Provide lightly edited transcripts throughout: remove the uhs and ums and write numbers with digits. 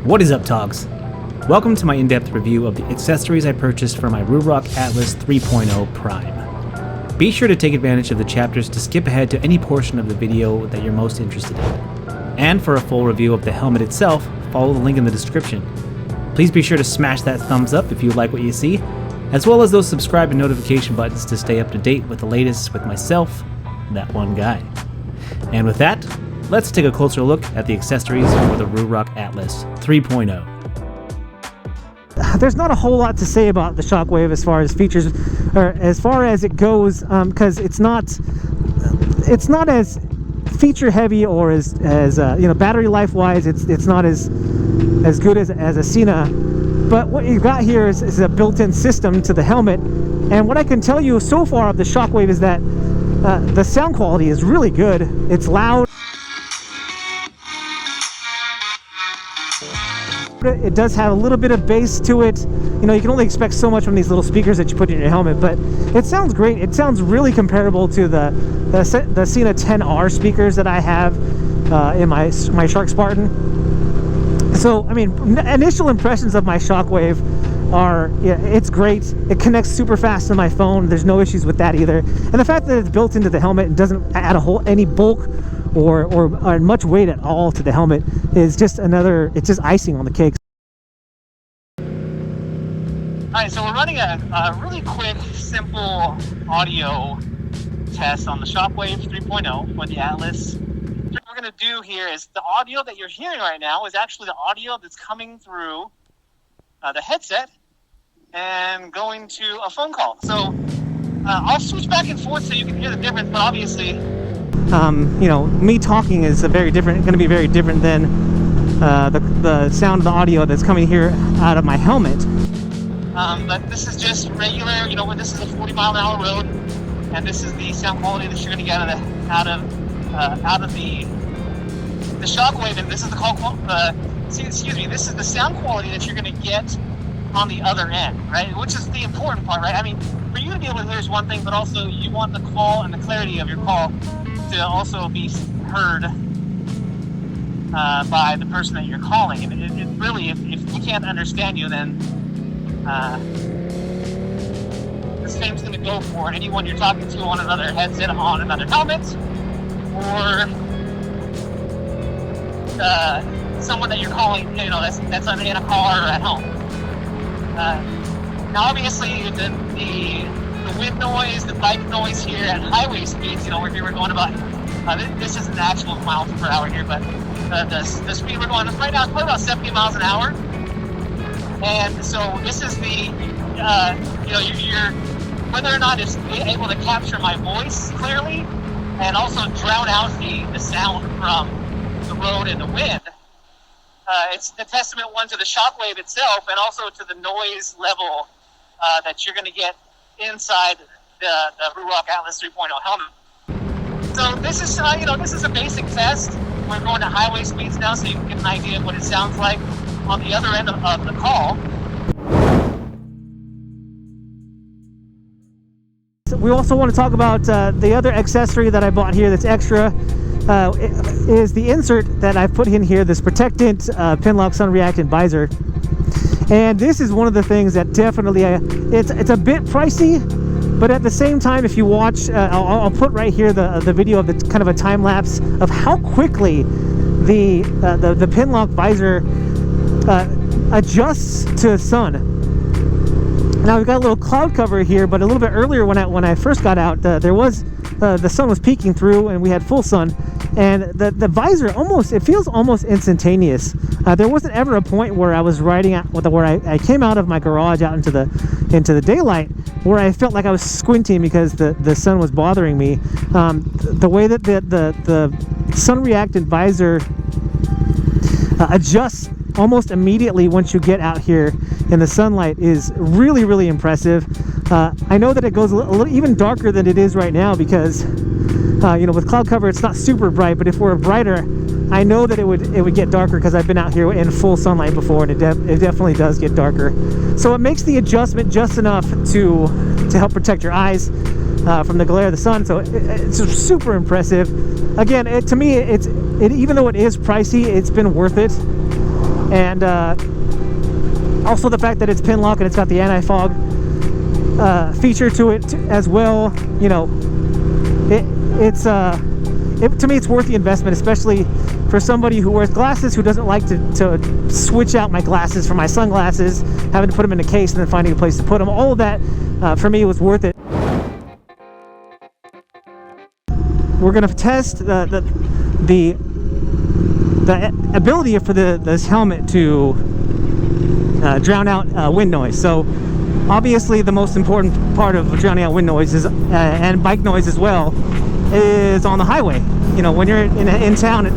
What is up, T.O.Gs? Welcome to my in-depth review of the accessories I purchased for my Ruroc Atlas 3.0 Prime. Be sure to take advantage of the chapters to skip ahead to any portion of the video that you're most interested in. And for a full review of the helmet itself, follow the link in the description. Please be sure to smash that thumbs up if you like what you see, as well as those subscribe and notification buttons to stay up to date with the latest with myself, that one guy. And with that, let's take a closer look at the accessories for the Ruroc Atlas 3.0. There's not a whole lot to say about the Shockwave as far as features, or as far as it goes, because it's not as feature heavy or as battery life wise. It's not as good as a Sena. But what you've got here is a built-in system to the helmet, and what I can tell you so far of the Shockwave is that the sound quality is really good. It's loud. It does have a little bit of bass to it. You know, you can only expect so much from these little speakers that you put in your helmet, but it sounds great. It sounds really comparable to the Sena 10R speakers that I have in my Shark Spartan. So, I mean, initial impressions of my Shockwave are, yeah, it's great. It connects super fast to my phone. There's no issues with that either. And the fact that it's built into the helmet and doesn't add any bulk or much weight at all to the helmet is just it's just icing on the cake. Alright, so we're running a really quick, simple audio test on the Shockwave 3.0 for the Atlas. What we're going to do here is the audio that you're hearing right now is actually the audio that's coming through the headset and going to a phone call. So I'll switch back and forth so you can hear the difference, but obviously me talking is going to be very different than the sound of the audio that's coming here out of my helmet. But this is just regular, when this is a 40-mile-an-hour road, and this is the sound quality that you're going to get out of the Shockwave, and this is this is the sound quality that you're going to get on the other end, right? Which is the important part, right? I mean, for you to be able to hear is one thing, but also you want the call and the clarity of your call to also be heard by the person that you're calling. And it really, if we can't understand you, then the same's going to go for anyone you're talking to on another headset, on another helmet, or someone that you're calling, that's in a car or at home. Now, obviously, the wind noise, the bike noise here at highway speeds, where we were going about, this isn't the actual miles per hour here, but the speed we're going right now is probably about 70 miles an hour. And so this is you're whether or not it's able to capture my voice clearly and also drown out the sound from the road and the wind. It's a testament, one, to the Shockwave itself and also to the noise level that you're going to get inside the Ruroc Atlas 3.0 helmet. So this is a basic test. We're going to highway speeds now, so you can get an idea of what it sounds like on the other end of the call. We also want to talk about the other accessory that I bought here that's extra. Is the insert that I've put in here, this Protectint Pinlock Sun Reactant Visor. And this is one of the things that definitely, it's a bit pricey, but at the same time, if you watch, I'll put right here the video of the kind of a time lapse of how quickly the Pinlock visor adjusts to sun. Now we've got a little cloud cover here, but a little bit earlier when I first got out, the sun was peeking through and we had full sun, and the visor it feels almost instantaneous. There wasn't ever a point where I was riding out, where I came out of my garage out into the daylight where I felt like I was squinting because the sun was bothering me. The way that the sun reactant visor adjusts almost immediately once you get out here in the sunlight is really, really impressive. I know that it goes a little even darker than it is right now because with cloud cover it's not super bright, but if we're brighter, I know that it would get darker because I've been out here in full sunlight before, and it definitely does get darker. So it makes the adjustment just enough to help protect your eyes from the glare of the sun. So it's super impressive. Again, to me, even though it is pricey, it's been worth it. And also the fact that it's Pinlock and it's got the anti-fog feature to it as well. You know, to me it's worth the investment, especially for somebody who wears glasses, who doesn't like to switch out my glasses for my sunglasses, having to put them in a case and then finding a place to put them. All of that for me was worth it. We're gonna test the ability for this helmet to drown out wind noise. So obviously the most important part of drowning out wind noise is, and bike noise as well, is on the highway. You know, when you're in town,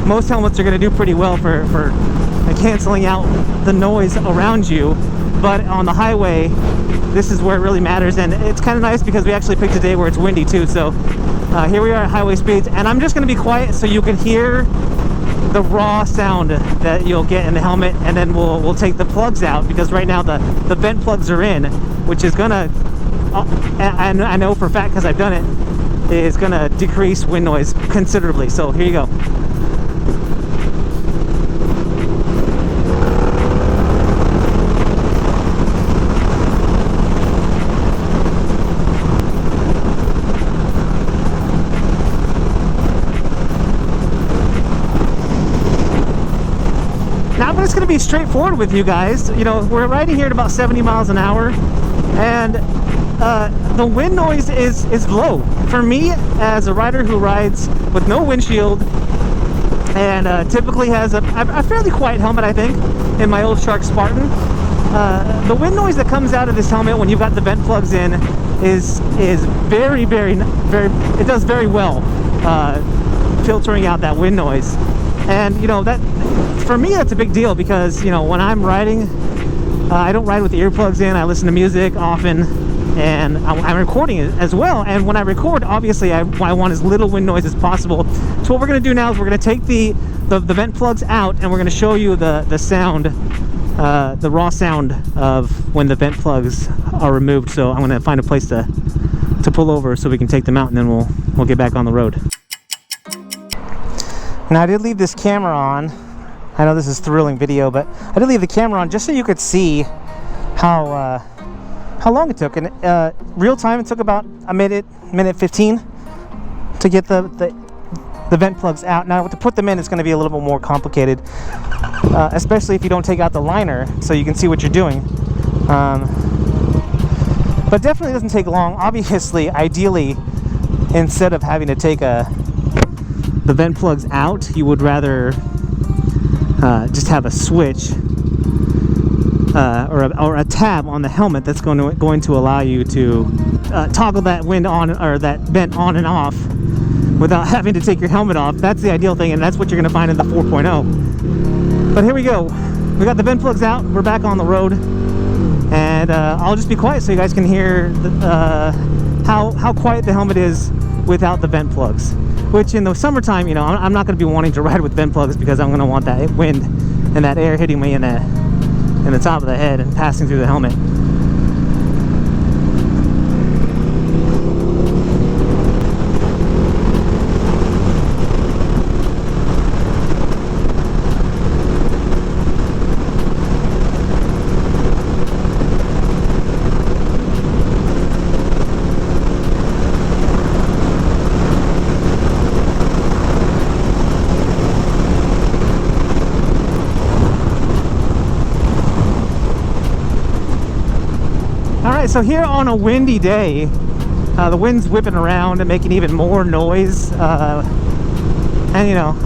most helmets are going to do pretty well for canceling out the noise around you, but on the highway, this is where it really matters. And it's kind of nice because we actually picked a day where it's windy too. So here we are at highway speeds, and I'm just going to be quiet so you can hear the raw sound that you'll get in the helmet, and then we'll take the plugs out, because right now the vent plugs are in, which is gonna, and I know for a fact because I've done it, is gonna decrease wind noise considerably. So here you go. Now I'm just going to be straightforward with you guys. You know, we're riding here at about 70 miles an hour, and the wind noise is low. For me, as a rider who rides with no windshield and typically has a fairly quiet helmet, I think, in my old Shark Spartan, the wind noise that comes out of this helmet when you've got the vent plugs in is very, very, it does very well filtering out that wind noise. And you know, that for me that's a big deal, because you know, when I'm riding, I don't ride with the earplugs in. I listen to music often, and I'm recording it as well. And when I record, obviously I want as little wind noise as possible. So what we're going to do now is we're going to take the vent plugs out, and we're going to show you the sound, the raw sound of when the vent plugs are removed. So I'm going to find a place to pull over so we can take them out, and then we'll get back on the road. Now I did leave this camera on. I know this is thrilling video, but I did leave the camera on just so you could see how long it took. And real time, it took about a minute 15 to get the vent plugs out. Now to put them in, it's going to be a little bit more complicated, especially if you don't take out the liner so you can see what you're doing. But definitely doesn't take long. Obviously, ideally, instead of having to take the vent plugs out, you would rather just have a switch or a tab on the helmet that's going to allow you to toggle that wind on, or that vent on and off, without having to take your helmet off. That's the ideal thing, and that's what you're going to find in the 4.0. But here we go. We got the vent plugs out. We're back on the road, and I'll just be quiet so you guys can hear how quiet the helmet is without the vent plugs. Which in the summertime, you know, I'm not going to be wanting to ride with vent plugs, because I'm going to want that wind and that air hitting me in the top of the head and passing through the helmet. Alright, so here on a windy day, the wind's whipping around and making even more noise, and you know,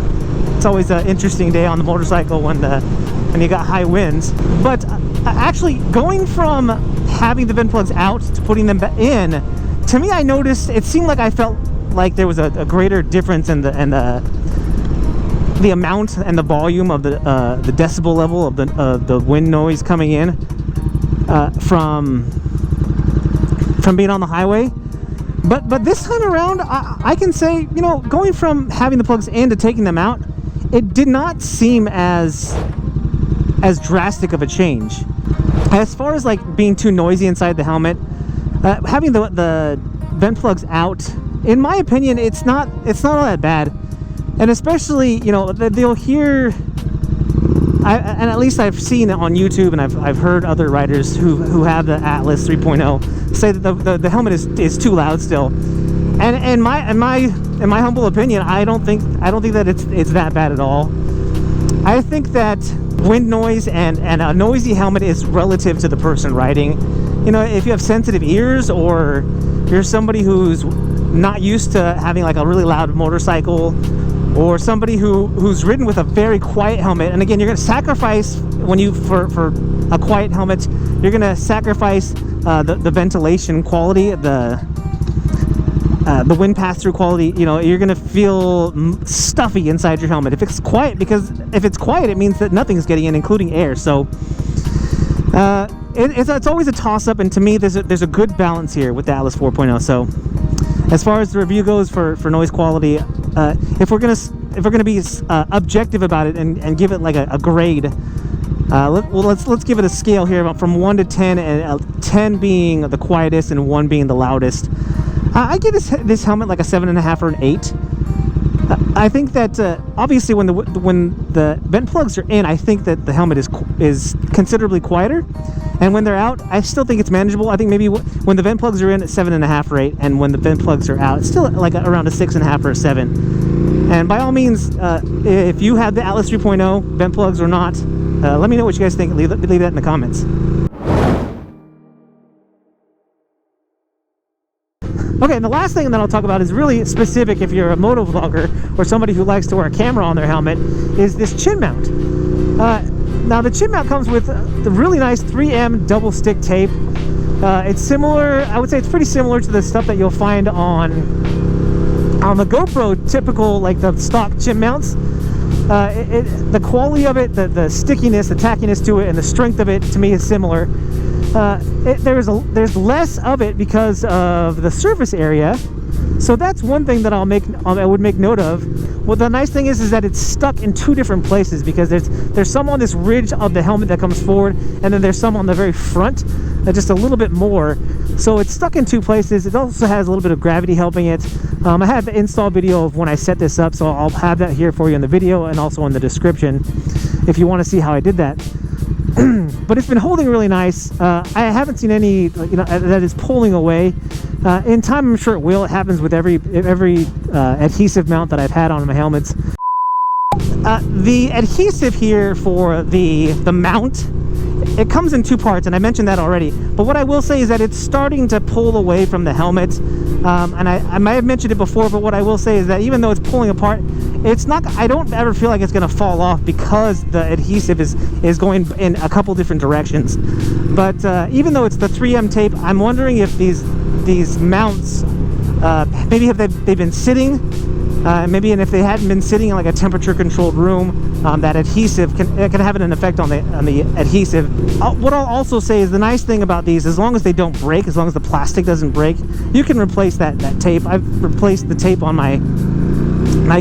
it's always an interesting day on the motorcycle when you got high winds. But actually, going from having the vent plugs out to putting them back in, to me, I noticed, it seemed like I felt like there was a greater difference in the amount and the volume of the decibel level of the wind noise coming in from being on the highway. But this time around, I can say, you know, going from having the plugs in to taking them out, it did not seem as drastic of a change. As far as like being too noisy inside the helmet, having the vent plugs out, in my opinion, it's not all that bad. And especially, you know, they'll hear and at least I've seen it on YouTube, and I've heard other riders who have the Atlas 3.0 say that the helmet is too loud still. And in my humble opinion, I don't think that it's that bad at all. I think that wind noise and a noisy helmet is relative to the person riding. You know, if you have sensitive ears, or you're somebody who's not used to having like a really loud motorcycle, or somebody who's ridden with a very quiet helmet, and again, you're going to sacrifice for a quiet helmet, you're going to sacrifice the ventilation quality, the wind pass-through quality. You know, you're going to feel stuffy inside your helmet if it's quiet, because if it's quiet, it means that nothing's getting in, including air. So it's always a toss-up, and to me, there's a good balance here with the Atlas 4.0. So as far as the review goes for noise quality, if we're gonna be objective about it and give it like a grade, let's give it a scale here from 1 to 10, and 10 being the quietest and 1 being the loudest. I give this helmet like a 7.5 or an 8. I think that obviously when the vent plugs are in, I think that the helmet is considerably quieter, and when they're out, I still think it's manageable. I think maybe when the vent plugs are in, it's 7.5 or 8, and when the vent plugs are out, it's still like around a 6.5 or a 7. And by all means, if you have the Atlas 3.0 vent plugs or not, let me know what you guys think. Leave that in the comments. Okay, and the last thing that I'll talk about is really specific if you're a moto vlogger or somebody who likes to wear a camera on their helmet, is this chin mount. Now the chin mount comes with the really nice 3M double stick tape. It's similar, I would say it's pretty similar to the stuff that you'll find on the GoPro, typical like the stock chin mounts. The quality of it, the stickiness, the tackiness to it, and the strength of it to me is similar. There's less of it because of the surface area, so that's one thing that I would make note of. Well, the nice thing is that it's stuck in 2 different places, because there's some on this ridge of the helmet that comes forward, and then there's some on the very front, just a little bit more. So it's stuck in 2 places. It also has a little bit of gravity helping it. I have the install video of when I set this up, so I'll have that here for you in the video and also in the description if you want to see how I did that. But it's been holding really nice. I haven't seen any, that is pulling away. In time, I'm sure it will. It happens with every adhesive mount that I've had on my helmets. The adhesive here for the mount, it comes in 2 parts, and I mentioned that already. But what I will say is that it's starting to pull away from the helmet. And I might have mentioned it before, but what I will say is that even though it's pulling apart, it's not, I don't ever feel like it's going to fall off, because the adhesive is going in a couple different directions. But even though it's the 3M tape, I'm wondering if these mounts, maybe they've been sitting, maybe, and if they hadn't been sitting in like a temperature controlled room, that adhesive can have an effect on the adhesive. What I'll also say is the nice thing about these, as long as they don't break, as long as the plastic doesn't break, you can replace that tape. I've replaced the tape on my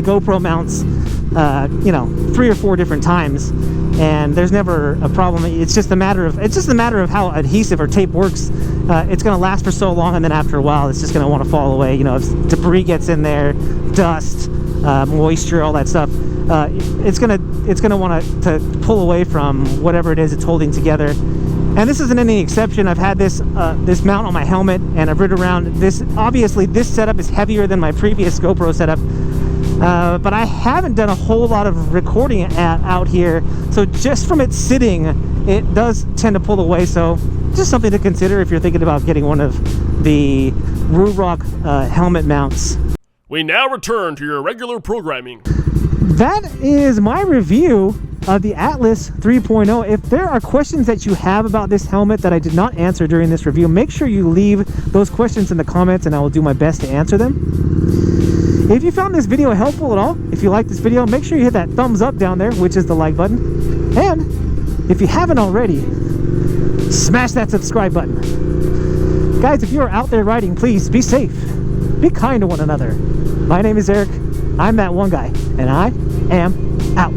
GoPro mounts, 3 or 4 different times, and there's never a problem. It's just a matter of how adhesive or tape works. It's going to last for so long, and then after a while, it's just going to want to fall away. You know, if debris gets in there, dust, moisture, all that stuff, it's gonna want to pull away from whatever it is it's holding together. And this isn't any exception. I've had this mount on my helmet, and I've ridden around. Obviously this setup is heavier than my previous GoPro setup, but I haven't done a whole lot of recording out here, so just from it sitting, it does tend to pull away. So just something to consider if you're thinking about getting one of the Ruroc helmet mounts. We now return to your regular programming. That is my review of the Atlas 3.0. If there are questions that you have about this helmet that I did not answer during this review, make sure you leave those questions in the comments, and I will do my best to answer them. If you found this video helpful at all, if you like this video, make sure you hit that thumbs up down there, which is the like button. And if you haven't already, smash that subscribe button. Guys, if you are out there riding, please be safe. Be kind to one another. My name is Eric. I'm that one guy, and I am out.